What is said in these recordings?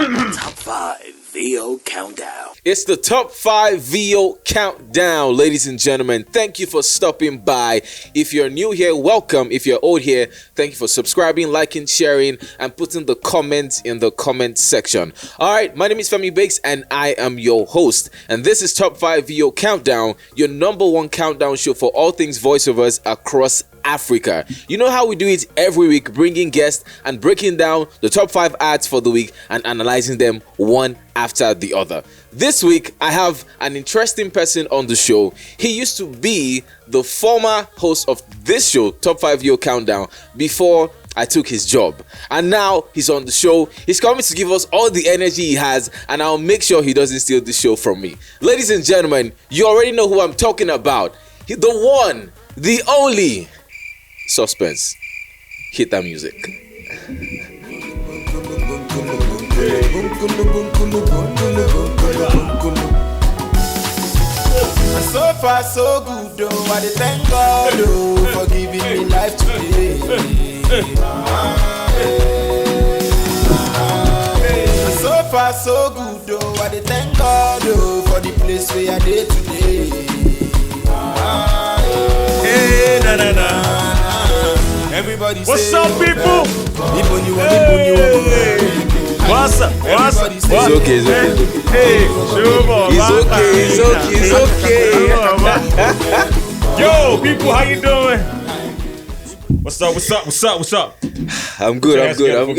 Top 5 VO Countdown. It's the Top 5 VO Countdown, ladies and gentlemen. Thank you for stopping by. If you're new here, welcome. If you're old here, thank you for subscribing, liking, sharing, and putting the comments in the comment section. All right, my name is Femi Bakes, and I am your host. And this is Top 5 VO Countdown, your #1 countdown show for all things voiceovers across Africa. You know how we do it every week, bringing guests and breaking down the top 5 ads for the week and analyzing them one after the other. This week, I have an interesting person on the show. He used to be the former host of this show, Top 5 VO Countdown, before I took his job. And now he's on the show. He's coming to give us all the energy he has, and I'll make sure he doesn't steal the show from me. Ladies and gentlemen, you already know who I'm talking about. The one, the only. Suspense. Hit that music. So far so good though, I dey thank God oh, for giving me life today. So far so good though, I dey thank God oh, for the place where I dey today. Hey, na na na. Everybody what's say, up, people? What's up? What's up? It's okay, it's okay. Hey, It's okay. Yo, people, how you doing? What's up? I'm good. Man. Yo,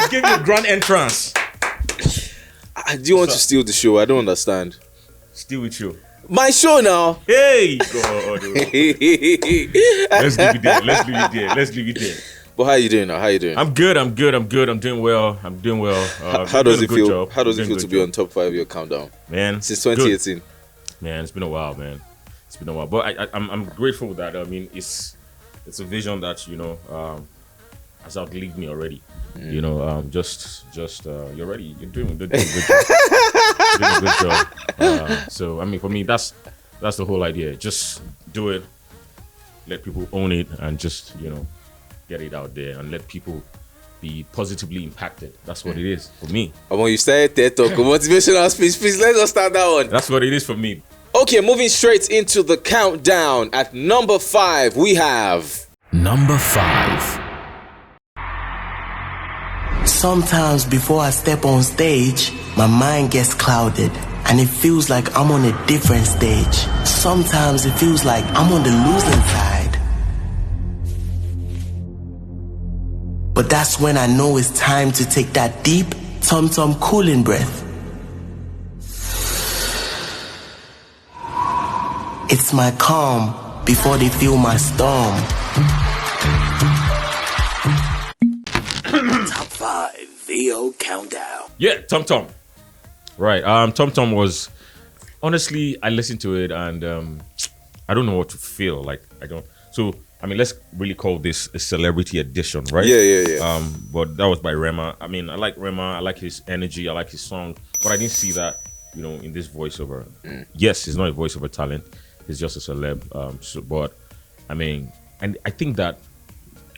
give me a grand entrance. Do you want to steal the show? I don't understand. Still with you. My show now. Hey, God. Let's leave it there. But how you doing now? I'm good. I'm doing well. How does it feel? How does it feel to be on Top 5 Your Countdown? Man, since 2018. Man, it's been a while, man. But I'm grateful that it's a vision that has outlived me already. You're ready. You're doing a good job. So I mean, for me, that's the whole idea. Just do it, let people own it, and just get it out there and let people be positively impacted. That's what it is for me. And when you started TED Talk, motivational speech, please let us start that one. That's what it is for me. Okay, moving straight into the countdown. At number 5, we have Number 5. Sometimes before I step on stage, my mind gets clouded and it feels like I'm on a different stage. Sometimes it feels like I'm on the losing side. But that's when I know it's time to take that deep, tum-tum cooling breath. It's my calm before they feel my storm. Top 5 VO Countdown. Yeah, Tum-Tum. Right. Tum-Tum was, honestly, I listened to it and I don't know what to feel. So, I mean, let's really call this a celebrity edition, right? Yeah. But that was by Rema. I mean, I like Rema. I like his energy. I like his song. But I didn't see that, in this voiceover. Yes, he's not a voiceover talent. He's just a celeb. But, I mean, and I think that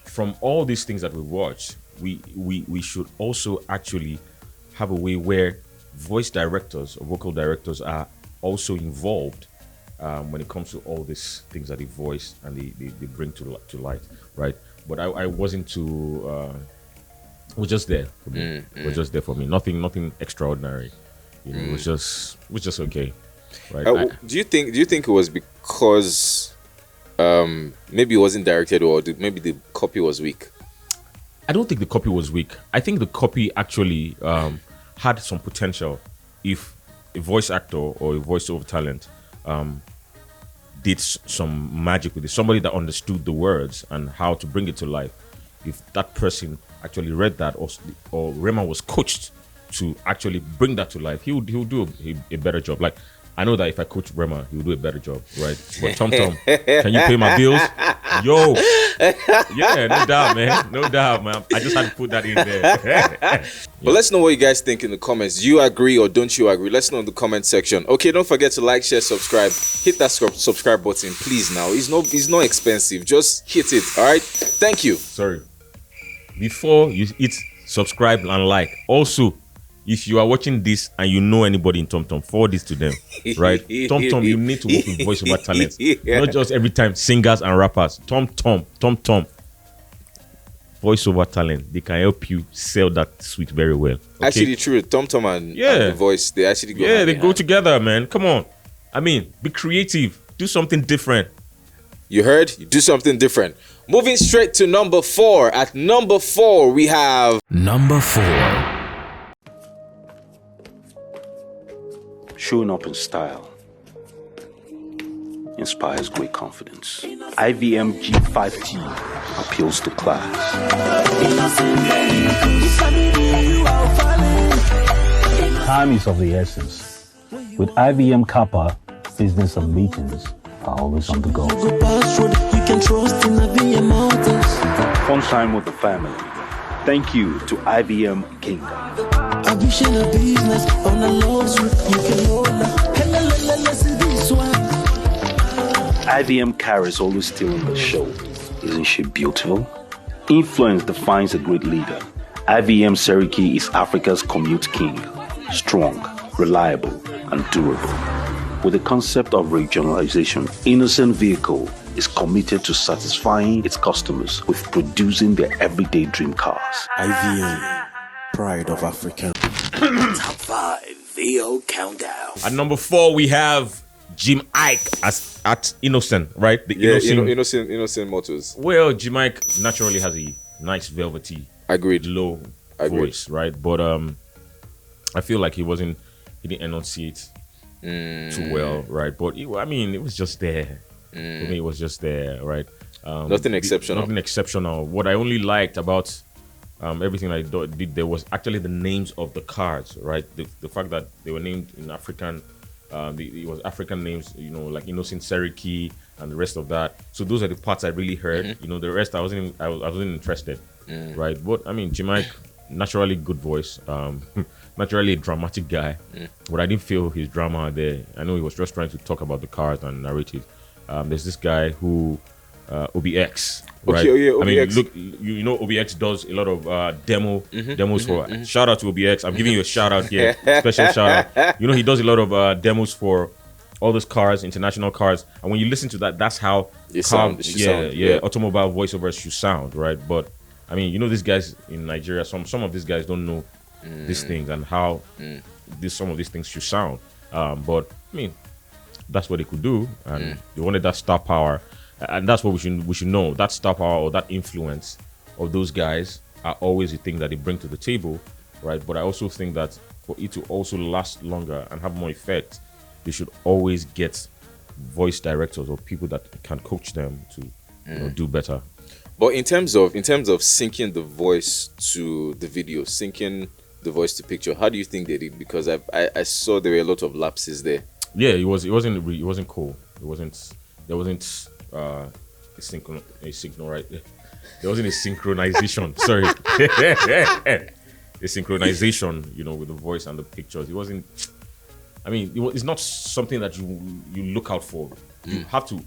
from all these things that we watch, we should also actually have a way where voice directors or vocal directors are also involved when it comes to all these things that they voice and they bring to light, right? But I wasn't too. It was just there for me. It was just there for me. Nothing extraordinary. It was just okay, right? Do you think it was because maybe it wasn't directed, or maybe the copy was weak? I don't think the copy was weak. I think the copy actually had some potential if a voice actor or a voiceover talent did some magic with it. Somebody that understood the words and how to bring it to life. If that person actually read that, or Rema was coached to actually bring that to life, he'll do a better job. Like, I know that if I coach Rema, he'll do a better job, right? But Tom, can you pay my bills? Yo, yeah, no doubt, man. I just had to put that in there. But let's know what you guys think in the comments. Do you agree or don't you agree? Let's know in the comment section. Okay, don't forget to like, share, subscribe. Hit that subscribe button, please. Now, it's not expensive. Just hit it. All right. Thank you. Sorry. Before you hit subscribe and like, also if you are watching this and you know anybody in TomTom, forward this to them, right? TomTom, you need to work with voiceover talents, not just every time singers and rappers. TomTom, voiceover talent. They can help you sell that suite very well. Okay? Actually, true. TomTom and the voice, they actually go. Yeah, they go together, man. Come on. I mean, be creative. Do something different. You heard? You do something different. Moving straight to number 4. At number 4, we have number 4. Showing up in style inspires great confidence. IVM G5T appeals to class. Time is of the essence. With IVM Kappa, business and meetings are always on the go. Fun time with the family. Thank you to IVM Kingdom. IVM Karis always stealing the show. Isn't she beautiful? Influence defines a great leader. IVM Seriki is Africa's commute king. Strong, reliable, and durable. With the concept of regionalization, Innocent Vehicle is committed to satisfying its customers with producing their everyday dream cars. IVM, pride of Africa. Top 5 VO Countdown. At number 4, we have Jim Ike at Innocent, right? The Innocent Motors. Well, Jim Ike naturally has a nice velvety, low voice, right? But I feel like he didn't enunciate too well, right? But it was just there. For me, it was just there, right? Nothing exceptional. What I only liked about everything I did there was actually the names of the cars, right? The fact that they were named in African, it was African names, like Innocent Seriki and the rest of that. So those are the parts I really heard. The rest I wasn't interested, right? But I mean, Jim Ike, naturally good voice, naturally a dramatic guy, but I didn't feel his drama there. I know he was just trying to talk about the cars and narrative. There's this guy who OBX, right? Okay, OBX. I mean, look, OBX does a lot of demos for. Shout out to OBX. I'm giving you a shout out here, special shout out. He does a lot of demos for all those cars, international cars, and when you listen to that, that's how automobile voiceovers should sound, right? But I mean, these guys in Nigeria, some of these guys don't know these things and how some of these things should sound. But I mean, that's what they could do, and they wanted that star power, and that's what we should know. That star power or that influence of those guys are always the thing that they bring to the table, right? But I also think that for it to also last longer and have more effect, they should always get voice directors or people that can coach them to do better. But in terms of syncing the voice to the video, syncing the voice to picture, how do you think they did? Because I saw there were a lot of lapses there. Yeah, it wasn't cool. There wasn't a signal, right? There wasn't a synchronization. Sorry, a synchronization. With the voice and the pictures. It wasn't. I mean, it's not something that you look out for. You have to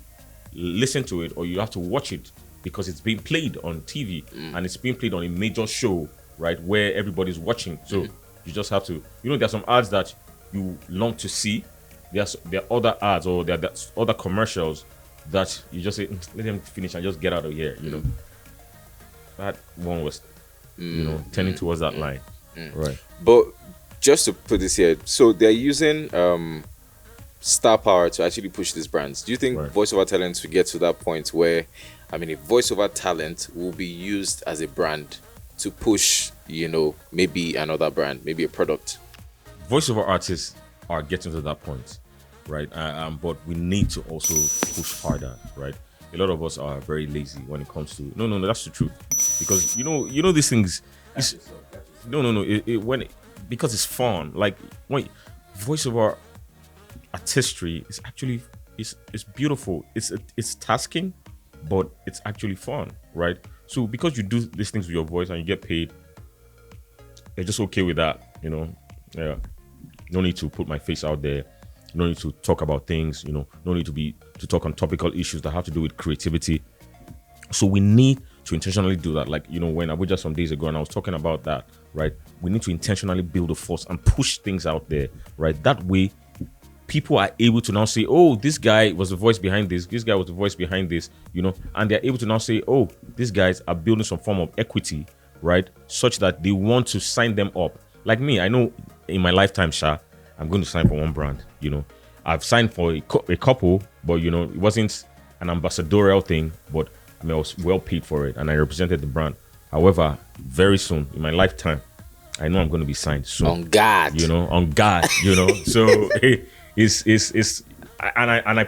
listen to it or you have to watch it because it's being played on TV and it's being played on a major show, right, where everybody's watching. So you just have to. There are some ads that you long to see. There are other ads or there are other commercials that you just say, let them finish and just get out of here. That one was, tending towards that line, right? But just to put this here, so they're using star power to actually push these brands. Do you think voiceover talents will get to that point where, a voiceover talent will be used as a brand to push, maybe another brand, maybe a product? Voiceover artists are getting to that point, right? But we need to also push harder, right? A lot of us are very lazy when it comes to no, that's the truth, because these things. Because it's fun. Like when voiceover artistry is actually it's beautiful. It's tasking, but it's actually fun, right? So because you do these things with your voice and you get paid, you're just okay with that, Yeah. No need to put my face out there. No need to talk about things, no need to talk on topical issues that have to do with creativity. So we need to intentionally do that. Like, when Abuja some days ago, and I was talking about that, right? We need to intentionally build a force and push things out there, right? That way, people are able to now say, oh, this guy was the voice behind this guy was the voice behind this, and they're able to now say, oh, these guys are building some form of equity, right, such that they want to sign them up. Like me, I know in my lifetime, I'm going to sign for one brand. I've signed for a couple, but it wasn't an ambassadorial thing, but I was well paid for it and I represented the brand. However, very soon in my lifetime, I know I'm going to be signed soon. On God. So I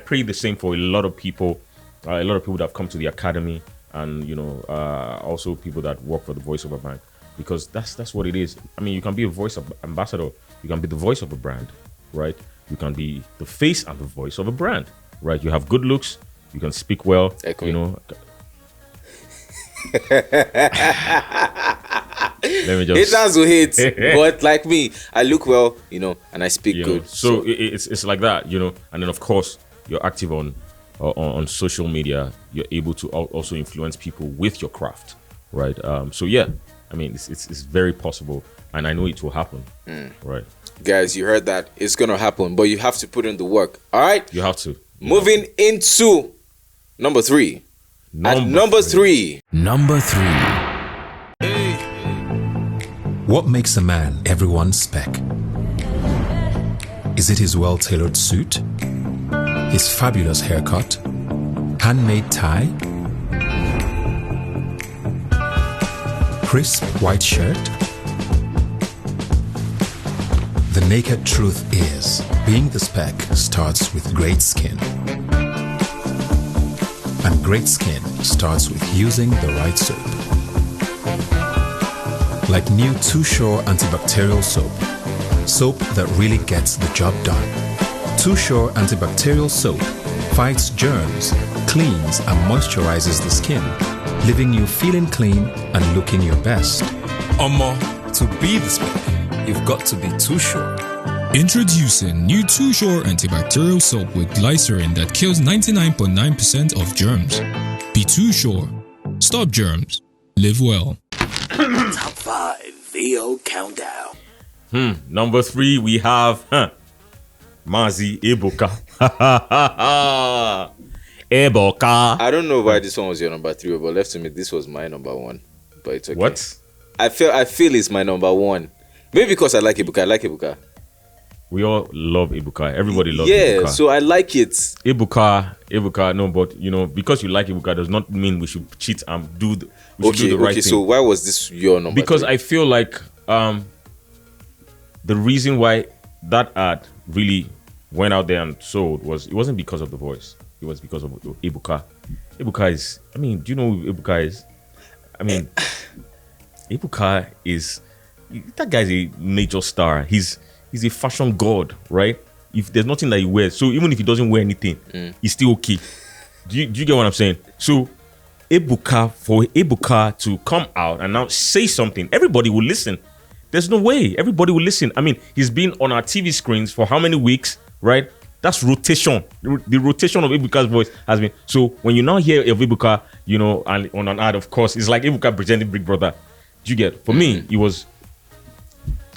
pray the same for a lot of people that have come to the academy, and also people that work for the Voiceoverbank, because that's what it is. I mean, you can be a voice of ambassador, you can be the voice of a brand, right? You can be the face and the voice of a brand, right? You have good looks, you can speak well, Let me just. Haters will hate, but like me, I look well, and I speak good. So it's like that, And then of course you're active on social media. You're able to also influence people with your craft, right? So yeah, I mean it's very possible, and I know it will happen, right? Guys, you heard that. It's gonna happen, but you have to put in the work. All right. You have to. Moving into number three. Number three. What makes a man everyone's spec? Is it his well-tailored suit? His fabulous haircut? Handmade tie? Crisp white shirt? The naked truth is, being the spec starts with great skin. And great skin starts with using the right soap. Like new Too Sure antibacterial soap. Soap that really gets the job done. Too Sure antibacterial soap fights germs, cleans and moisturizes the skin, leaving you feeling clean and looking your best. To be the spec, you've got to be Too Sure. Introducing new Too Sure antibacterial soap with glycerin that kills 99.9% of germs. Be Too Sure. Stop germs. Live well. Top 5 VO Countdown. Number 3, we have Mazi Ebuka. Ebuka. I don't know why this one was your number 3, but left to me, this was my number 1. But it's okay. What? I feel it's my number 1. Maybe because I like Ebuka. We all love Ebuka. Everybody loves Ebuka. Yeah, so I like it. Ebuka, no, but because you like Ebuka does not mean we should cheat and do the right thing. So why was this your number? Because 3? I feel like the reason why that ad really went out there and sold it wasn't because of the voice. It was because of Ebuka. Ebuka is, I mean, do you know who Ebuka is? I mean, Ebuka is, that guy's a major star. He's a fashion god, right? If there's nothing that he wears, so even if he doesn't wear anything, he's still okay. Do you get what I'm saying? So for Ebuka to come out and now say something, everybody will listen. There's no way everybody will listen. I mean, he's been on our TV screens for how many weeks, right? That's rotation. The rotation of Ebuka's voice has been. So when you now hear of Ebuka, and on an ad, of course, it's like Ebuka presenting Big Brother. Do you get? For me, it was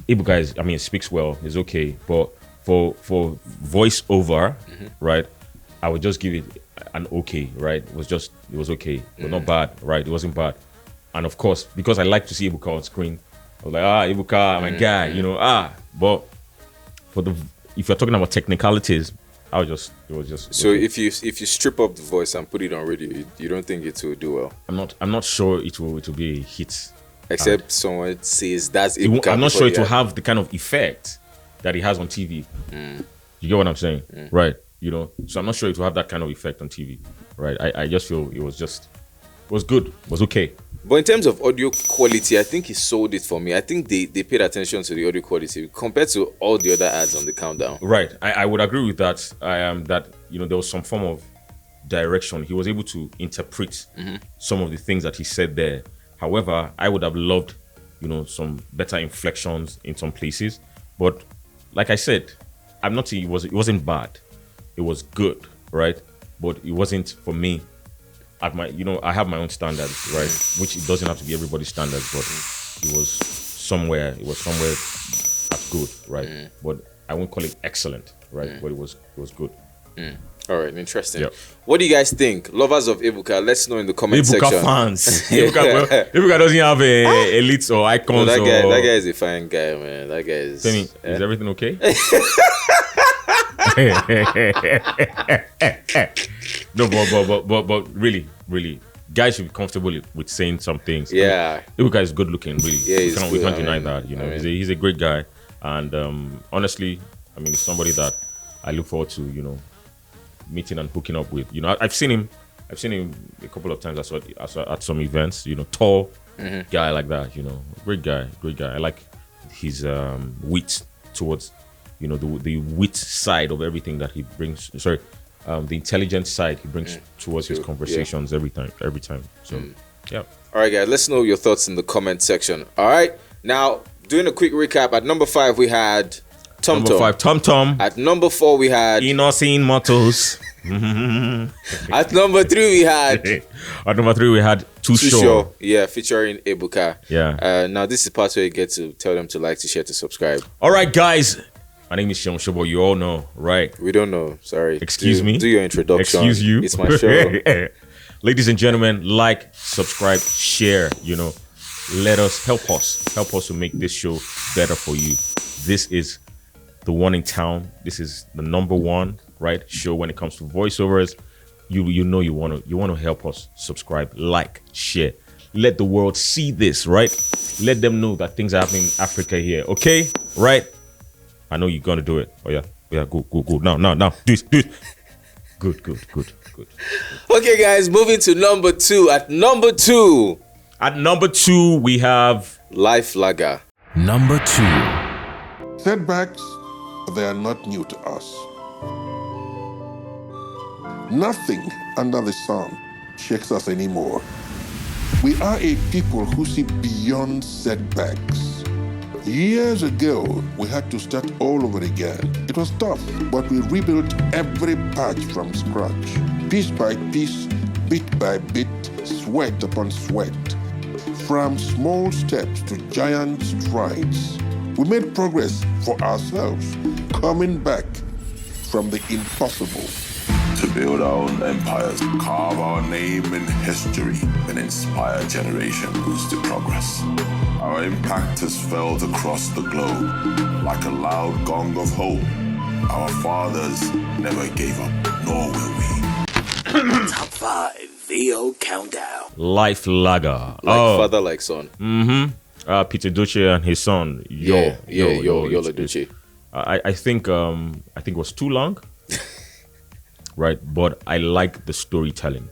Ebuka is, I mean, speaks well, it's okay, but for voiceover, right, I would just give it an okay, right? It was okay, but not bad, right? It wasn't bad. And of course, because I like to see Ebuka on screen, I was like, Ebuka, my guy, but if you're talking about technicalities, it was just. So okay. if you strip up the voice and put it on radio, you don't think it will do well? I'm not sure it will be a hit. Except someone says that's Ebuka. I'm not sure it will have the kind of effect that it has on TV. You get what I'm saying? Right. So I'm not sure it will have that kind of effect on TV. Right. I just feel it was good. It was okay. But in terms of audio quality, I think he sold it for me. I think they paid attention to the audio quality compared to all the other ads on the countdown. Right. I would agree with that. That there was some form of direction. He was able to interpret some of the things that he said there. However, I would have loved, some better inflections in some places. But like I said, I'm not saying it wasn't bad. It was good, right? But it wasn't, for me, at my, I have my own standards, right? Which it doesn't have to be everybody's standards, but it was somewhere that's good, right? But I won't call it excellent, right? But it was good. All right, interesting. Yep. What do you guys think? Lovers of Ebuka, let's know in the comment section. Ebuka fans. Ebuka doesn't have a elites or icons. No, that guy is a fine guy, man. That guy is. Tell me, is everything okay? No, but really, guys should be comfortable with saying some things. Yeah. Ebuka is good looking, really. Yeah, we can't deny that. He's a great guy, and honestly, he's somebody that I look forward to, meeting and hooking up with. I've seen him a couple of times at some events. Tall guy like that. Great guy. I like his wit towards, the wit side of everything that he brings. Sorry, the intelligent side he brings towards his conversations every time. So, yeah. All right, guys. Let's know your thoughts in the comment section. All right. Now, doing a quick recap. At number 5, we had Tom Number 5, Tom Tom. At number 4, we had Innocent Mottos. At number 3, we had Too Sure. Yeah, featuring Ebuka. Yeah. Now, this is the part where you get to tell them to like, to share, to subscribe. All right, guys. My name is Sean Shobo. You all know, right? We don't know. Sorry. Excuse me. Do your introduction. Excuse you. It's my show. Ladies and gentlemen, like, subscribe, share. Let us help us to make this show better for you. This is the one in town. This is the number one, right, show when it comes to voiceovers. You want to help us. Subscribe, like, share. Let the world see this, right? Let them know that things are happening in Africa here. Okay, right? I know you're gonna do it. Oh yeah, go. Now, do it. Good. Okay, guys, moving to number 2. At number 2, we have Life Lager. Number 2. Setbacks, they are not new to us. Nothing under the sun shakes us anymore. We are a people who see beyond setbacks. Years ago, we had to start all over again. It was tough, but we rebuilt every patch from scratch. Piece by piece, bit by bit, sweat upon sweat. From small steps to giant strides, we made progress for ourselves, coming back from the impossible. To build our own empires, carve our name in history, and inspire generations to progress. Our impact has felt across the globe like a loud gong of hope. Our fathers never gave up, nor will we. Top 5 VO Countdown. Life Lager. Father, like son. Peter Duce and his son. Yola Duce. I think it was too long. Right, but I like the storytelling,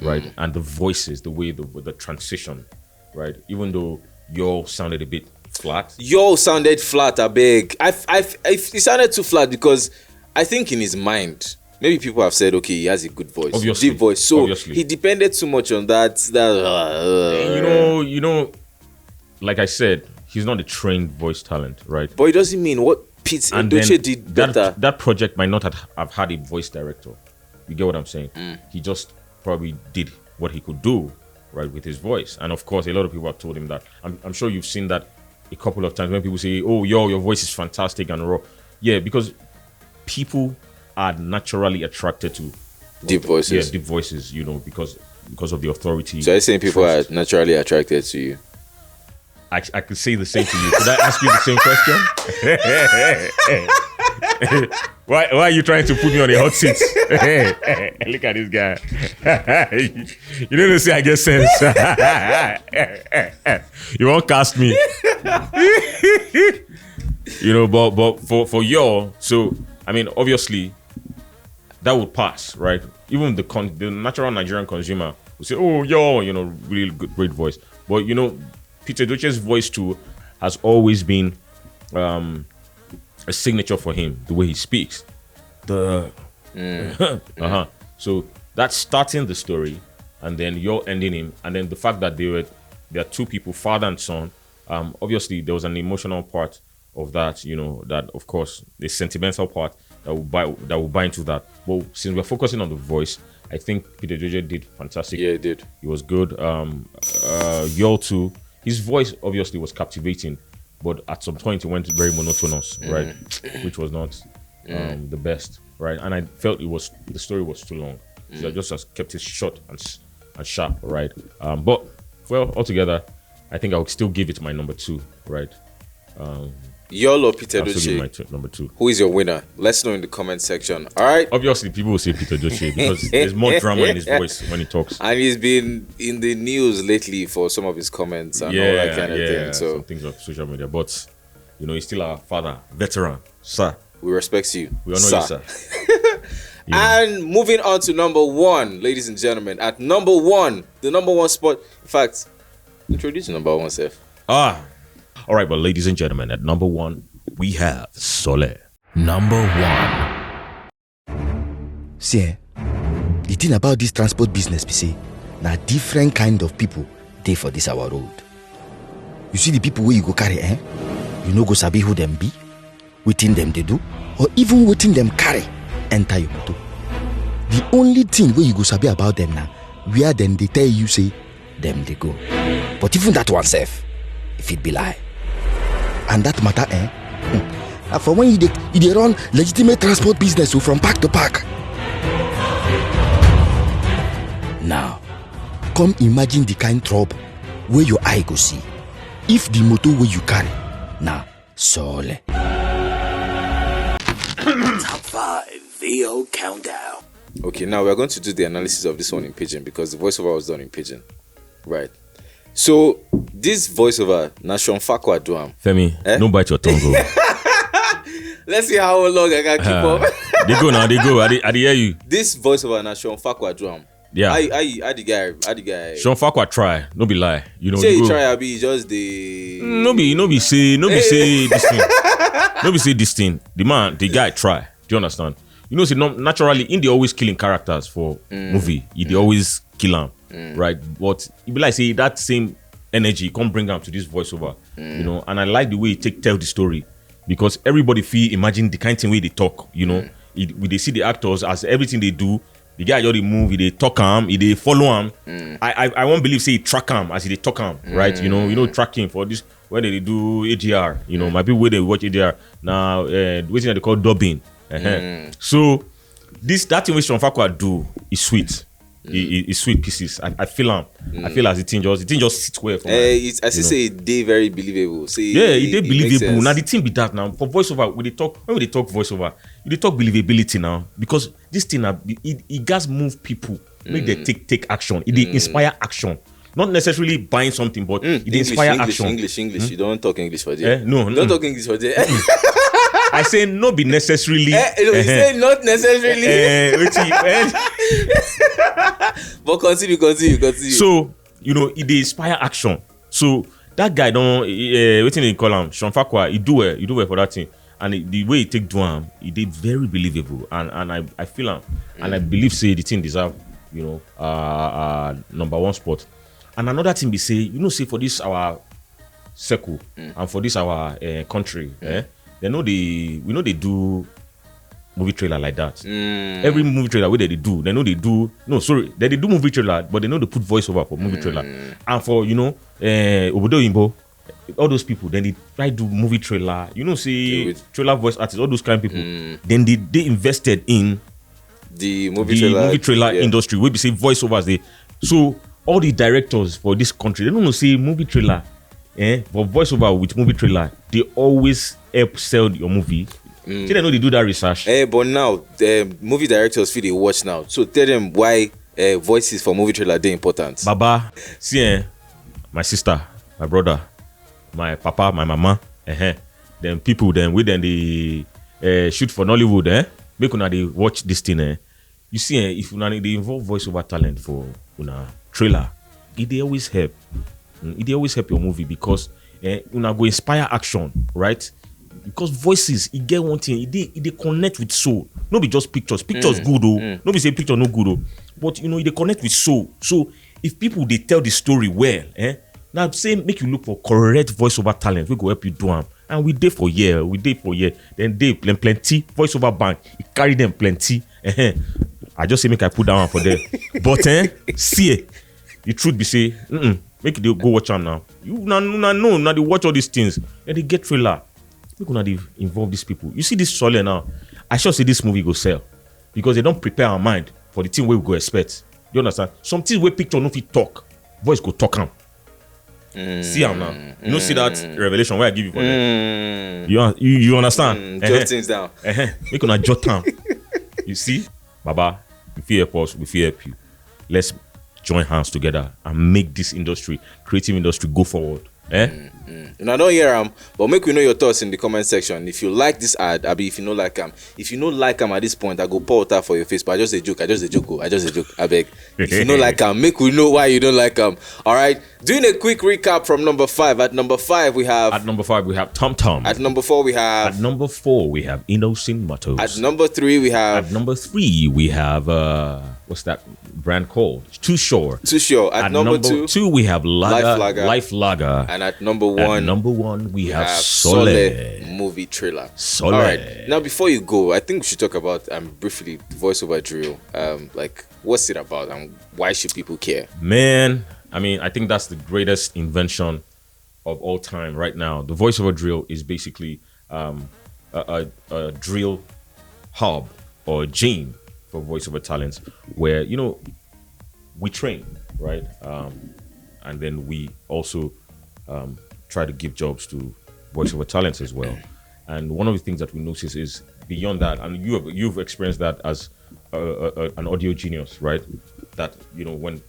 right, and the voices, the way the transition, right. Even though Yo sounded a bit flat. Yo sounded flat, I beg. It sounded too flat because I think in his mind, maybe people have said, okay, he has a good voice, obviously, deep voice, so obviously. He depended too much on that. Like I said, he's not a trained voice talent, right? But it doesn't mean what Pete Edochie did better. That project might not have had a voice director. You get what I'm saying? He just probably did what he could do, right, with his voice. And of course, a lot of people have told him that. I'm sure you've seen that a couple of times when people say, "Oh, your voice is fantastic and raw." Yeah, because people are naturally attracted to deep voices. Yeah, deep voices. Because of the authority. So you're saying people are naturally attracted to you? I could say the same to you. Could I ask you the same question? Why are you trying to put me on a hot seat? Look at this guy. You didn't say I get sense. You won't cast me. But for your, so I mean, obviously that would pass, right? Even the natural Nigerian consumer would say, "Oh, really good, great voice." But Peter Duce's voice too has always been a signature for him, the way he speaks. So that's starting the story, and then you're ending him, and then the fact that there are two people, father and son. Obviously, there was an emotional part of that, that of course the sentimental part that will buy into that. But since we're focusing on the voice, I think Peter Joje did fantastic. Yeah, he did. He was good. Yul too. His voice obviously was captivating, but at some point it went very monotonous, right? Which was not the best, right? And I felt the story was too long. So I just kept it short and sharp, right? But well, altogether, I think I would still give it my number 2, right? Yul or Peter I'll still give Joje? my number 2. Who is your winner? Let's know in the comment section. All right. Obviously, people will say Peter Joje because there's more drama in his voice when he talks. And he's been in the news lately for some of his comments and all that kind of thing. So some things on social media. But he's still our father, veteran, sir. We respect you. We honor you, sir. And moving on to number 1, ladies and gentlemen. At number 1, the number 1 spot. In fact, introduce number 1, Seth. All right, but ladies and gentlemen, at number 1, we have Sole. Number 1. See, the thing about this transport business, be say, now different kind of people dey for this our road. You see the people where you go carry, you know go sabi who them be, wetin them they do, or even wetin them carry enter your motor. The only thing where you go sabi about them now, where then they tell you say them they go. But even that one self, if it be lie. And that matter, for when you dey run legitimate transport business from park to park. Now, come imagine the kind trouble where your eye go see if the motor where you carry now Sole. Top 5 VO Countdown. Okay, now we're going to do the analysis of this one in Pidgin because the voiceover was done in Pidgin. Right. So, this voiceover, Nation Fakwa Duam. Femi, don't bite your tongue, go. Let's see how long I can keep up. They go now, they go. I hear you. This voiceover, Nation Fakwa Duam. Yeah. I the guy. Sean Fakwa try, no be lie. Say you try, I be just the. No be say this thing. No be say this thing. The guy try. Do you understand? See, naturally, they always killing characters for movie. They always kill them. Right, but it be like say that same energy come bring them to this voiceover, and I like the way he tell the story because everybody feel imagine the kind of thing way they talk, they see the actors as everything they do, the guy just move, they talk him, they follow him. I won't believe say he track him as they talk him, right? Tracking for this when they do ADR, my people where they watch ADR now, what they call dubbing. So that thing which Sean Fakwa do is sweet. It's sweet pieces. I feel him. I feel as the thing just sits well for me. As you say, they very believable. It they believable. Now the thing be that now for voiceover when we talk voiceover, they talk believability now because this thing it does move people, make them take action. It inspire action. Not necessarily buying something, but it inspire action. English. You don't talk English for there. No. Don't talk English for there. I say no be necessarily. You say not necessarily. But continue. So, it inspire action. So, that guy don't, wetin they call him, Sean Fakwa, he do well for that thing. And the way he take do him, he did very believable. And I feel him. And I believe, say, the thing deserve, number 1 spot. And another thing be say, say for this our circle and for this our country, we know they do movie trailer like that. Every movie trailer where they do, they do movie trailer, but they know they put voiceover for movie trailer. And for Obodo Imbo, all those people, then they try to do movie trailer. Trailer voice artists, all those kind of people. Then they invested in the movie trailer industry. We be say voiceovers. So all the directors for this country, they don't say movie trailer. For voiceover with movie trailer, they always help sell your movie. They know they do that research. But now the movie directors feel they watch now. So tell them why voices for movie trailer they important. Baba, see, my sister, my brother, my papa, my mama, then people then they shoot for Nollywood, make una they watch this thing. You see, if una they involve voiceover talent for una trailer, it always help. It always help your movie because una go inspire action, right? Because voices, it get one thing, it connect with soul. No be just pictures. Pictures good though. No be say picture no good though. But they connect with soul. So if people they tell the story well, now say make you look for correct voiceover talent, we go help you do them. And we dey for year. Then they plenty voiceover bank. It carry them plenty. I just say make I put down for there. But see, the truth be say, make you go watch them now. You now they watch all these things. And they get trailer. We're gonna involve these people. You see this Sole now. I sure say this movie go sell because they don't prepare our mind for the thing where we go expect. You understand? Some things where picture no fit talk, voice go talk am. See am now. You don't see that revelation where I give you for them. You understand? Jot things down. Make una jot down. You see, Baba, if you help us, we help you. Let's join hands together and make this industry, creative industry, go forward. And I don't hear them, but make we know your thoughts in the comment section. If you like this ad, if you don't like them, if you don't like them at this point, I go pour water for your face. But I just a joke. I beg. If you don't like them, make we know why you don't like them. All right. Doing a quick recap from number 5. At number 5 we have. At number 5 we have Tom Tom. At number 4 we have. At number 4 we have Innocent Mottos. At number 3 we have. At number 3 we have what's that brand called? Too Sure. At number 2 we have Life Lager. And at number 1 we have Sole movie trailer. Sole. All right. Now before you go, I think we should talk about briefly the voiceover drill. Like what's it about and why should people care? Man, I mean, I think that's the greatest invention of all time right now. The voiceover drill is basically a drill hub or a gym for voiceover talents where, you know, we train, right? And then we also try to give jobs to voiceover talents as well. And one of the things that we notice is beyond that, and you've experienced that as an audio genius, right? That, you know, when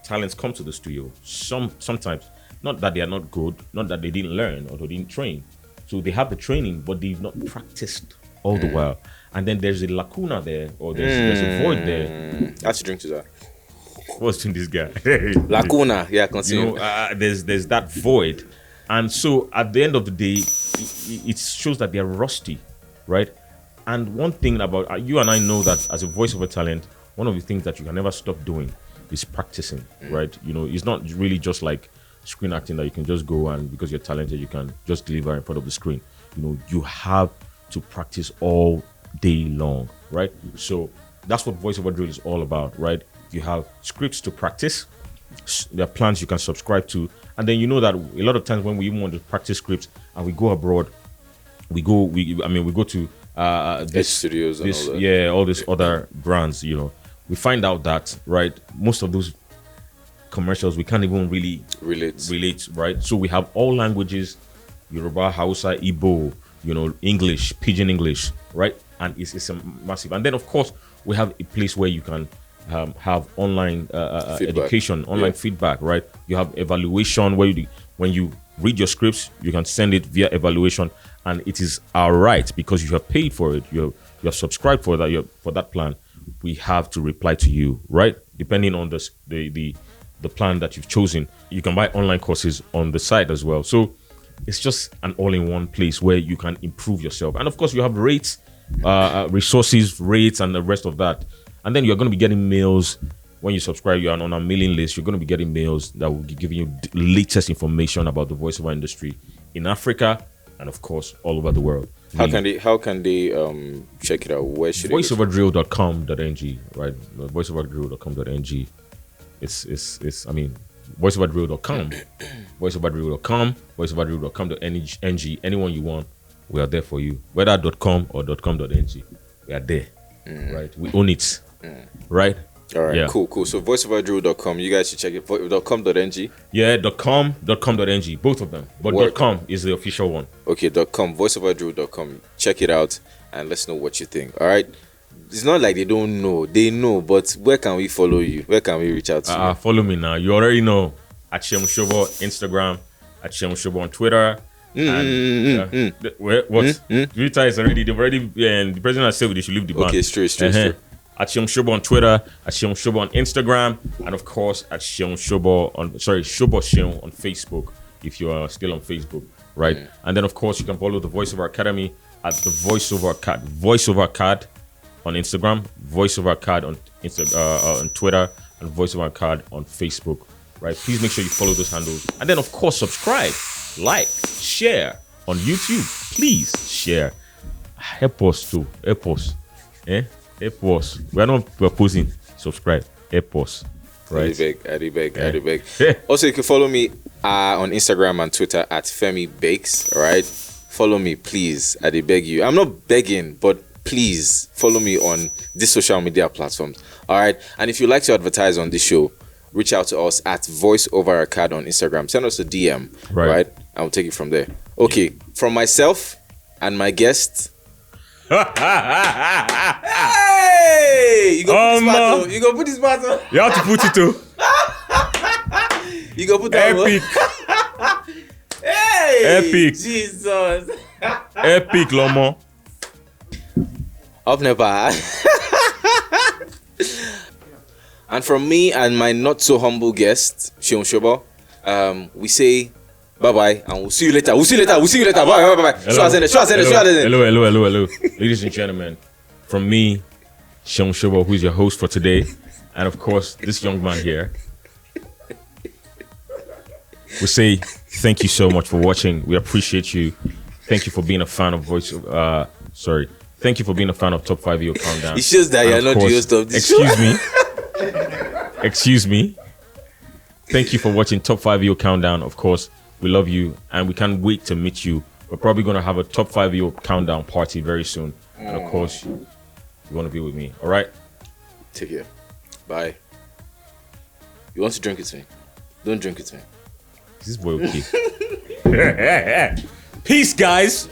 talents come to the studio, sometimes, not that they are not good, not that they didn't learn or they didn't train. So they have the training, but they've not practiced all the while. And then there's a lacuna there, or there's a void there. Let's drink to that. What's in this guy? Lacuna, yeah, continue. You know, there's that void. And so at the end of the day, it shows that they're rusty, right? And one thing about you and I know that as a voiceover talent, one of the things that you can never stop doing is practicing, right? You know, it's not really just like screen acting that you can just go and because you're talented, you can just deliver in front of the screen. You know, you have to practice all day long, right? So that's what voiceover drill is all about, right? You have scripts to practice. There are plans you can subscribe to, and then you know that a lot of times when we even want to practice scripts and we go abroad, we go to this studios and all that. all these other brands. You know, we find out that right, most of those commercials we can't even really relate, right? So we have all languages: Yoruba, Hausa, Igbo, you know, English, Pidgin English, right? And it's a massive. And then of course we have a place where you can have online education, online feedback, right? You have evaluation where when you read your scripts, you can send it via evaluation, and it is our right because you have paid for it. You have subscribed for that plan. We have to reply to you, right? Depending on the plan that you've chosen, you can buy online courses on the site as well. So it's just an all-in-one place where you can improve yourself, and of course you have rates, resources, rates, and the rest of that. And then you're going to be getting mails when you subscribe. You're on a mailing list. You're going to be getting mails that will be giving you the latest information about the voiceover industry in Africa and, of course, all over the world. How can they check it out? Where should voiceoverdrill.com.ng, right? Voiceoverdrill.com.ng. It's voiceoverdrill.com, voiceoverdrill.com, voiceoverdrill.com.ng. Anyone you want, we are there for you. Whether .com or .com.ng, we are there. Right, we own it. Right. All right. Yeah. Cool. So voiceoverdrill.com. You guys should check it. .com.ng. Yeah. .com.ng. Both of them. But .com is the official one. Okay. .com. Voiceoverdrill.com. Check it out and let's know what you think. All right. It's not like they don't know. They know. But where can we follow you? Where can we reach out to you? Follow me now. You already know. At Shem Shobo Instagram. At Shem Shobo on Twitter. What? Twitter is already. They've already. And the president has said they should leave the ban. Okay, straight. At Shem Shobo on Twitter, at Shem Shobo on Instagram, and of course at Shem Shobo Shobo Shem on Facebook. If you are still on Facebook, right? And then of course you can follow the Voiceover Academy at the Voiceover Acad on Instagram, Voiceover Acad on Twitter, and Voiceover Acad on Facebook. Right? Please make sure you follow those handles, and then of course subscribe, like, share on YouTube. Please share. Help us too. Help us. Pause. We're not proposing. Subscribe. Pause. Right. Addy beg. Also, you can follow me on Instagram and Twitter at Femi Bakes. All right. Follow me, please. Addy beg you. I'm not begging, but please follow me on these social media platforms. All right. And if you'd like to advertise on this show, reach out to us at Voiceover Academy on Instagram. Send us a DM. Right. And we'll take it from there. Okay. From myself and my guest. Hey! You go put this battle. You have to put it too. You go put that Epic. Hey! Epic. Jesus. Epic, Lomo. Up never. And from me and my not so humble guest, Shion Shobo, we say bye-bye and we'll see you later. Bye. Hello. Ladies and gentlemen, from me, Shion Shobo, who's your host for today, and of course, this young man here, we say thank you so much for watching. We appreciate you. Thank you for being a fan of Thank you for being a fan of Top 5 VO Countdown. It shows that you're not the host of this show. Excuse me. Thank you for watching Top 5 VO Countdown. Of course, we love you and we can't wait to meet you. We're probably going to have a Top 5 VO Countdown party very soon. And of course, you want to be with me. All right? Take care. Bye. You want to drink with me? Don't drink with me. This boy okay. Peace, guys.